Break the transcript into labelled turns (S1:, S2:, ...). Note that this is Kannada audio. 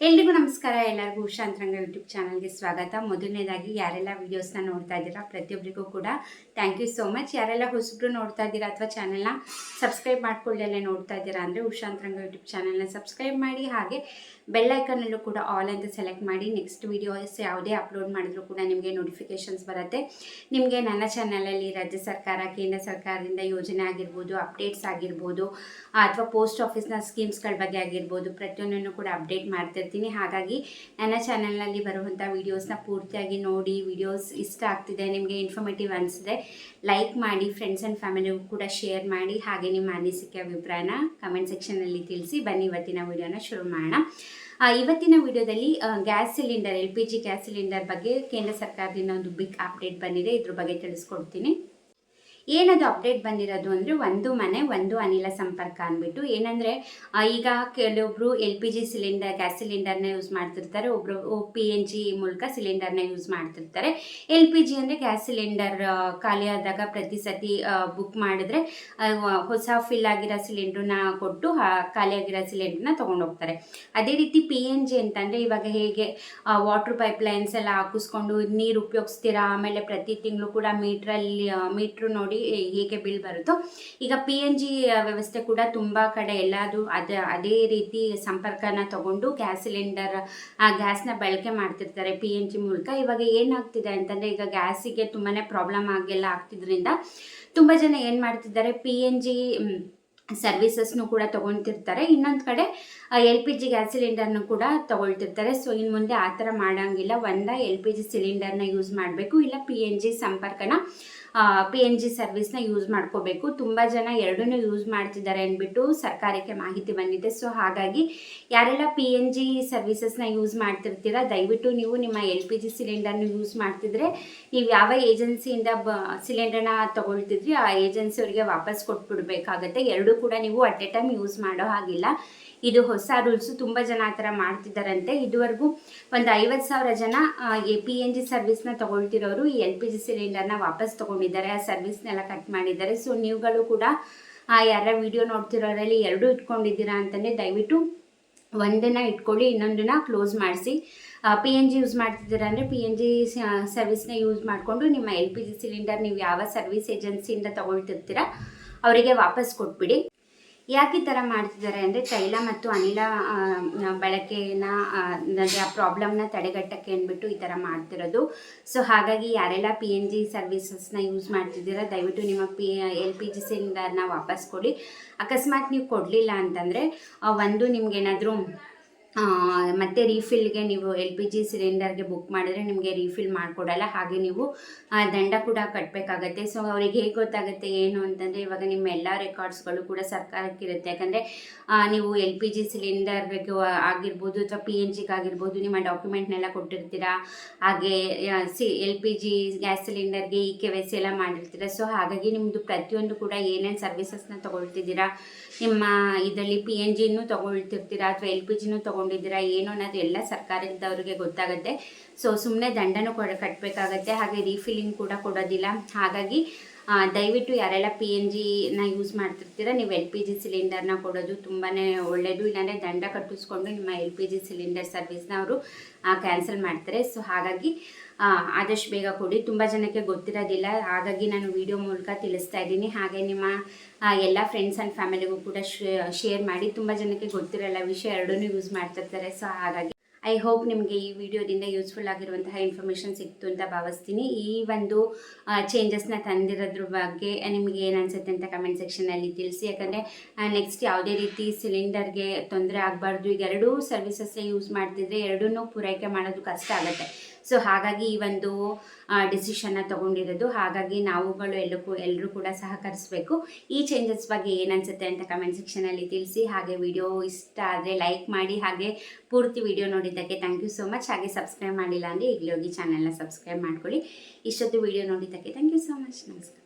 S1: ಎಲ್ರಿಗೂ ನಮಸ್ಕಾರ. ಎಲ್ಲರಿಗೂ ಉಷಾ ಅಂತರಂಗ ಯೂಟ್ಯೂಬ್ ಚಾನಲ್ಗೆ ಸ್ವಾಗತ. ಮೊದಲನೇದಾಗಿ ಯಾರೆಲ್ಲ ವಿಡಿಯೋಸ್ನ ನೋಡ್ತಾ ಇದ್ದೀರಾ ಪ್ರತಿಯೊಬ್ಬರಿಗೂ ಕೂಡ ಥ್ಯಾಂಕ್ ಯು ಸೋ ಮಚ್. ಯಾರೆಲ್ಲ ಹೊಸಬ್ರು ನೋಡ್ತಾ ಇದ್ದೀರಾ ಅಥವಾ ಚಾನಲ್ನ ಸಬ್ಸ್ಕ್ರೈಬ್ ಮಾಡ್ಕೊಳ್ಳೇ ನೋಡ್ತಾ ಇದ್ದೀರಾ ಅಂದರೆ ಉಷಾ ಅಂತರಂಗ ಯೂಟ್ಯೂಬ್ ಚಾನಲ್ನ ಸಬ್ಸ್ಕ್ರೈಬ್ ಮಾಡಿ, ಹಾಗೆ ಬೆಲ್ಲೈಕನ್ನಲ್ಲೂ ಕೂಡ ಆಲ್ ಅಂತ ಸೆಲೆಕ್ಟ್ ಮಾಡಿ. ನೆಕ್ಸ್ಟ್ ವಿಡಿಯೋಸ್ ಯಾವುದೇ ಅಪ್ಲೋಡ್ ಮಾಡಿದ್ರು ಕೂಡ ನಿಮಗೆ ನೋಟಿಫಿಕೇಷನ್ಸ್ ಬರುತ್ತೆ. ನಿಮಗೆ ನನ್ನ ಚಾನಲಲ್ಲಿ ರಾಜ್ಯ ಸರ್ಕಾರ, ಕೇಂದ್ರ ಸರ್ಕಾರದಿಂದ ಯೋಜನೆ ಆಗಿರ್ಬೋದು, ಅಪ್ಡೇಟ್ಸ್ ಆಗಿರ್ಬೋದು, ಅಥವಾ ಪೋಸ್ಟ್ ಆಫೀಸ್ನ ಸ್ಕೀಮ್ಸ್ಗಳ ಬಗ್ಗೆ ಆಗಿರ್ಬೋದು, ಪ್ರತಿಯೊಂದನ್ನು ಕೂಡ ಅಪ್ಡೇಟ್ ಮಾಡ್ತಿರ್ತೀನಿ. ಹಾಗಾಗಿ ನನ್ನ ಚಾನಲ್ನಲ್ಲಿ ಬರುವಂಥ ವೀಡಿಯೋಸ್ನ ಪೂರ್ತಿಯಾಗಿ ನೋಡಿ. ವಿಡಿಯೋಸ್ ಇಷ್ಟ ಆಗ್ತಿದೆ, ನಿಮಗೆ ಇನ್ಫಾರ್ಮೇಟಿವ್ ಅನಿಸಿದೆ, ಲೈಕ್ ಮಾಡಿ, ಫ್ರೆಂಡ್ಸ್ ಆ್ಯಂಡ್ ಫ್ಯಾಮಿಲಿಗೂ ಕೂಡ ಶೇರ್ ಮಾಡಿ. ಹಾಗೆ ನಿಮ್ಮ ಅನಿಸಿಕೆ ಅಭಿಪ್ರಾಯನ ಕಮೆಂಟ್ ಸೆಕ್ಷನಲ್ಲಿ ತಿಳಿಸಿ. ಬನ್ನಿ ಇವತ್ತಿನ ವಿಡಿಯೋನ ಶುರು ಮಾಡೋಣ. ಇವತ್ತಿನ ವಿಡಿಯೋದಲ್ಲಿ gas cylinder, LPG gas cylinder ಬಗ್ಗೆ ಕೇಂದ್ರ ಸರ್ಕಾರದಿಂದ ಒಂದು ಬಿಗ್ ಅಪ್ಡೇಟ್ ಬಂದಿದೆ. ಇದ್ರ ಬಗ್ಗೆ ತಿಳಿಸ್ಕೊಡ್ತೀನಿ. ಏನದು ಅಪ್ಡೇಟ್ ಬಂದಿರೋದು ಅಂದರೆ, ಒಂದು ಮನೆ ಒಂದು ಅನಿಲ ಸಂಪರ್ಕ ಅಂದ್ಬಿಟ್ಟು. ಏನಂದರೆ ಈಗ ಕೆಲವೊಬ್ಬರು LPG ಸಿಲಿಂಡರ್, ಗ್ಯಾಸ್ ಸಿಲಿಂಡರ್ನ ಯೂಸ್ ಮಾಡ್ತಿರ್ತಾರೆ, ಒಬ್ಬರು PNG ಮೂಲಕ ಸಿಲಿಂಡರ್ನ ಯೂಸ್ ಮಾಡ್ತಿರ್ತಾರೆ. LPG ಅಂದರೆ ಗ್ಯಾಸ್ ಸಿಲಿಂಡರ್ ಖಾಲಿ ಆದಾಗ ಪ್ರತಿ ಸತಿ ಬುಕ್ ಮಾಡಿದ್ರೆ ಹೊಸ ಫಿಲ್ ಆಗಿರೋ ಸಿಲಿಂಡ್ರನ್ನ ಕೊಟ್ಟು ಖಾಲಿಯಾಗಿರೋ ಸಿಲಿಂಡ್ರನ್ನ ತೊಗೊಂಡೋಗ್ತಾರೆ. ಅದೇ ರೀತಿ PNG ಅಂತಂದರೆ ಇವಾಗ ಹೇಗೆ ವಾಟ್ರ್ ಪೈಪ್ಲೈನ್ಸ್ ಎಲ್ಲ ಹಾಕಿಸ್ಕೊಂಡು ನೀರು ಉಪಯೋಗಿಸ್ತೀರಾ, ಆಮೇಲೆ ಪ್ರತಿ ತಿಂಗಳು ಕೂಡ ಮೀಟ್ರು ನೋಡಿ ಹೇಗೆ ಬಿಲ್ ಬರುತ್ತೋ, ಈಗ PNG ವ್ಯವಸ್ಥೆ ಕೂಡ ತುಂಬ ಕಡೆ ಎಲ್ಲದು ಅದೇ ರೀತಿ ಸಂಪರ್ಕನ ತಗೊಂಡು ಗ್ಯಾಸ್ ಸಿಲಿಂಡರ್ ಗ್ಯಾಸ್ನ ಬಳಕೆ ಮಾಡ್ತಿರ್ತಾರೆ PNG ಮೂಲಕ. ಇವಾಗ ಏನಾಗ್ತಿದೆ ಅಂತಂದರೆ, ಈಗ ಗ್ಯಾಸಿಗೆ ತುಂಬಾ ಪ್ರಾಬ್ಲಮ್ ಆಗೆಲ್ಲ ಆಗ್ತಿದ್ರಿಂದ ತುಂಬ ಜನ ಏನು ಮಾಡ್ತಿದ್ದಾರೆ, PNG ಸರ್ವಿಸಸ್ನು ಕೂಡ ತೊಗೊಳ್ತಿರ್ತಾರೆ. ಇನ್ನೊಂದು ಕಡೆ LPG ಗ್ಯಾಸ್ ಸಿಲಿಂಡರ್ನು ಕೂಡ ತೊಗೊಳ್ತಿರ್ತಾರೆ. ಸೊ ಇನ್ನು ಮುಂದೆ ಆ ಥರ ಮಾಡೋಂಗಿಲ್ಲ. LPG ಸಿಲಿಂಡರ್ನ ಯೂಸ್ ಮಾಡಬೇಕು, ಇಲ್ಲ PNG ಸಂಪರ್ಕನ PNG ಸರ್ವಿಸ್ನ ಯೂಸ್ ಮಾಡ್ಕೋಬೇಕು. ತುಂಬ ಜನ ಎರಡನ್ನೂ ಯೂಸ್ ಮಾಡ್ತಿದ್ದಾರೆ ಅಂದ್ಬಿಟ್ಟು ಸರ್ಕಾರಕ್ಕೆ ಮಾಹಿತಿ ಬಂದಿದೆ. ಸೊ ಹಾಗಾಗಿ ಯಾರೆಲ್ಲ PNG ಸರ್ವಿಸಸ್ನ ಯೂಸ್ ಮಾಡ್ತಿರ್ತೀರ, ದಯವಿಟ್ಟು ನೀವು ನಿಮ್ಮ LPG ಸಿಲಿಂಡರ್ನ ಯೂಸ್ ಮಾಡ್ತಿದ್ರೆ ನೀವು ಯಾವ ಏಜೆನ್ಸಿಯಿಂದ ಸಿಲಿಂಡರ್ನ ತೊಗೊಳ್ತಿದ್ರಿ ಆ ಏಜೆನ್ಸಿಯವರಿಗೆ ವಾಪಸ್ ಕೊಟ್ಬಿಡ್ಬೇಕಾಗತ್ತೆ. ಎರಡೂ ಕೂಡ ನೀವು ಅಟ್ ಎ ಟೈಮ್ ಯೂಸ್ ಮಾಡೋ ಹಾಗಿಲ್ಲ. ಇದು ಹೊಸ ರೂಲ್ಸು. ತುಂಬ ಜನ ಆ ಥರ ಮಾಡ್ತಿದ್ದಾರಂತೆ. ಇದುವರೆಗೂ ಒಂದು 50,000 ಜನ PNG ಸರ್ವಿಸ್ನ ತೊಗೊಳ್ತಿರೋರು ಈ LPG ಸಿಲಿಂಡರ್ನ ವಾಪಸ್ ತೊಗೊಂಡಿದ್ದಾರೆ, ಆ ಸರ್ವಿಸ್ನೆಲ್ಲ ಕಟ್ ಮಾಡಿದ್ದಾರೆ. ಸೊ ನೀವುಗಳು ಕೂಡ ಯಾರ ವಿಡಿಯೋ ನೋಡ್ತಿರೋರಲ್ಲಿ ಎರಡೂ ಇಟ್ಕೊಂಡಿದ್ದೀರಾ ಅಂತಂದರೆ ದಯವಿಟ್ಟು ಒಂದನ್ನು ಇಟ್ಕೊಳ್ಳಿ, ಇನ್ನೊಂದನ್ನ ಕ್ಲೋಸ್ ಮಾಡಿಸಿ. PNG ಯೂಸ್ ಮಾಡ್ತಿದ್ದೀರಾ ಅಂದರೆ PNG ಸರ್ವಿಸ್ನ ಯೂಸ್ ಮಾಡಿಕೊಂಡು ನಿಮ್ಮ LPG ಸಿಲಿಂಡರ್ ನೀವು ಯಾವ ಸರ್ವಿಸ್ ಏಜೆನ್ಸಿಯಿಂದ ತೊಗೊಳ್ತಿರ್ತೀರ ಅವರಿಗೆ ವಾಪಸ್ ಕೊಟ್ಬಿಡಿ. ಯಾಕೆ ಈ ಥರ ಮಾಡ್ತಿದ್ದಾರೆ ಅಂದರೆ, ತೈಲ ಮತ್ತು ಅನಿಲ ಬಳಕೆನ ಆ ಪ್ರಾಬ್ಲಮ್ನ ತಡೆಗಟ್ಟಕ್ಕೆ ಅಂದ್ಬಿಟ್ಟು ಈ ಥರ ಮಾಡ್ತಿರೋದು. ಸೊ ಹಾಗಾಗಿ ಯಾರೆಲ್ಲ PNG ಸರ್ವಿಸಸ್ನ ಯೂಸ್ ಮಾಡ್ತಿದ್ದೀರಾ ದಯವಿಟ್ಟು ನಿಮ್ಮ LPG ಸಿಲಿಂಡರ್ನ ವಾಪಸ್ ಕೊಡಿ. ಅಕಸ್ಮಾತ್ ನೀವು ಕೊಡಲಿಲ್ಲ ಅಂತಂದರೆ ಒಂದು ನಿಮ್ಗೇನಾದರೂ ಮತ್ತು ರೀಫಿಲ್ಗೆ ನೀವು LPG ಸಿಲಿಂಡರ್ಗೆ ಬುಕ್ ಮಾಡಿದ್ರೆ ನಿಮಗೆ ರೀಫಿಲ್ ಮಾಡಿಕೊಡಲ್ಲ, ಹಾಗೆ ನೀವು ದಂಡ ಕೂಡ ಕಟ್ಟಬೇಕಾಗತ್ತೆ. ಸೊ ಅವ್ರಿಗೆ ಹೇಗೆ ಗೊತ್ತಾಗುತ್ತೆ ಏನು ಅಂತಂದರೆ, ಇವಾಗ ನಿಮ್ಮ ಎಲ್ಲ ರೆಕಾರ್ಡ್ಸ್ಗಳು ಕೂಡ ಸರ್ಕಾರಕ್ಕಿರುತ್ತೆ. ಯಾಕಂದರೆ ನೀವು LPG ಸಿಲಿಂಡರ್ಗೆ ಆಗಿರ್ಬೋದು ಅಥವಾ PNGಗೆ ಆಗಿರ್ಬೋದು ನಿಮ್ಮ ಡಾಕ್ಯುಮೆಂಟ್ನೆಲ್ಲ ಕೊಟ್ಟಿರ್ತೀರಾ, ಹಾಗೆ LPG ಗ್ಯಾಸ್ ಸಿಲಿಂಡರ್ಗೆ KYC ಎಲ್ಲ ಮಾಡಿರ್ತೀರ. ಸೊ ಹಾಗಾಗಿ ನಿಮ್ಮದು ಪ್ರತಿಯೊಂದು ಕೂಡ ಏನೇನು ಸರ್ವಿಸಸ್ನ ತೊಗೊಳ್ತಿದ್ದೀರಾ, ನಿಮ್ಮ ಇದರಲ್ಲಿ PNGನೂ ತೊಗೊಳ್ತಿರ್ತೀರಾ ಅಥವಾ LPGನೂ ತೊಗೊಂಡಿದ್ದೀರಾ ಏನು ಅನ್ನೋದು ಎಲ್ಲ ಸರ್ಕಾರದವ್ರಿಗೆ ಗೊತ್ತಾಗುತ್ತೆ. ಸೊ ಸುಮ್ಮನೆ ದಂಡನೂ ಕಟ್ಟಬೇಕಾಗತ್ತೆ, ಹಾಗೆ ರೀಫಿಲಿಂಗ್ ಕೂಡ ಕೊಡೋದಿಲ್ಲ. ಹಾಗಾಗಿ ದಯವಿಟ್ಟು ಯಾರೆಲ್ಲ PNGನ ಯೂಸ್ ಮಾಡ್ತಿರ್ತೀರ ನೀವು LPG ಸಿಲಿಂಡರ್ನ ಕೊಡೋದು ತುಂಬಾ ಒಳ್ಳೆಯದು. ಇಲ್ಲಾಂದರೆ ದಂಡ ಕಟ್ಟಿಸ್ಕೊಂಡು ನಿಮ್ಮ LPG ಸಿಲಿಂಡರ್ ಸರ್ವಿಸ್ನ ಅವರು ಕ್ಯಾನ್ಸಲ್ ಮಾಡ್ತಾರೆ. ಸೊ ಹಾಗಾಗಿ ಆದಷ್ಟು ಬೇಗ ಕೊಡಿ. ತುಂಬ ಜನಕ್ಕೆ ಗೊತ್ತಿರೋದಿಲ್ಲ, ಹಾಗಾಗಿ ನಾನು ವಿಡಿಯೋ ಮೂಲಕ ತಿಳಿಸ್ತಾ ಇದ್ದೀನಿ. ಹಾಗೆ ನಿಮ್ಮ ಎಲ್ಲ ಫ್ರೆಂಡ್ಸ್ ಆ್ಯಂಡ್ ಫ್ಯಾಮಿಲಿಗೂ ಕೂಡ ಶೇರ್ ಮಾಡಿ. ತುಂಬ ಜನಕ್ಕೆ ಗೊತ್ತಿರೋಲ್ಲ ವಿಷಯ, ಎರಡೂ ಯೂಸ್ ಮಾಡ್ತಿರ್ತಾರೆ. ಸೊ ಹಾಗಾಗಿ ಐ ಹೋಪ್ ನಿಮಗೆ ಈ ವಿಡಿಯೋದಿಂದ ಯೂಸ್ಫುಲ್ ಆಗಿರುವಂತಹ ಇನ್ಫಾರ್ಮೇಷನ್ ಸಿಕ್ತು ಅಂತ ಭಾವಿಸ್ತೀನಿ. ಈ ಒಂದು ಚೇಂಜಸ್ನ ತಂದಿರೋದ್ರ ಬಗ್ಗೆ ನಿಮಗೆ ಏನು ಅನಿಸುತ್ತೆ ಅಂತ ಕಮೆಂಟ್ ಸೆಕ್ಷನಲ್ಲಿ ತಿಳಿಸಿ. ಯಾಕಂದರೆ ನೆಕ್ಸ್ಟ್ ಯಾವುದೇ ರೀತಿ ಸಿಲಿಂಡರ್ಗೆ ತೊಂದರೆ ಆಗಬಾರ್ದು. ಈಗ ಎರಡೂ ಸರ್ವಿಸಸ್ಸೇ ಯೂಸ್ ಮಾಡ್ತಿದ್ರೆ ಎರಡನ್ನೂ ಪೂರೈಕೆ ಮಾಡೋದು ಕಷ್ಟ ಆಗುತ್ತೆ. ಸೊ ಹಾಗಾಗಿ ಈ ಒಂದು ಡಿಸಿಷನ್ನ ತೊಗೊಂಡಿರೋದು. ಹಾಗಾಗಿ ನಾವುಗಳು ಎಲ್ಲರೂ ಕೂಡ ಸಹಕರಿಸಬೇಕು. ಈ ಚೇಂಜಸ್ ಬಗ್ಗೆ ಏನು ಅನಿಸುತ್ತೆ ಅಂತ ಕಮೆಂಟ್ ಸೆಕ್ಷನಲ್ಲಿ ತಿಳಿಸಿ. ಹಾಗೆ ವಿಡಿಯೋ ಇಷ್ಟ ಆದರೆ ಲೈಕ್ ಮಾಡಿ, ಹಾಗೆ ಪೂರ್ತಿ ವಿಡಿಯೋ ನೋಡಿದ್ದಕ್ಕೆ ಥ್ಯಾಂಕ್ ಯು ಸೋ ಮಚ್. ಹಾಗೆ ಸಬ್ಸ್ಕ್ರೈಬ್ ಮಾಡಿಲ್ಲ ಅಂದರೆ ಈಗಲೇ ಹೋಗಿ ಚಾನಲ್ನ ಸಬ್ಸ್ಕ್ರೈಬ್ ಮಾಡ್ಕೊಳ್ಳಿ. ಇಷ್ಟೊತ್ತು ವಿಡಿಯೋ ನೋಡಿದ್ದಕ್ಕೆ ಥ್ಯಾಂಕ್ ಯು ಸೋ ಮಚ್. ನಮಸ್ಕಾರ.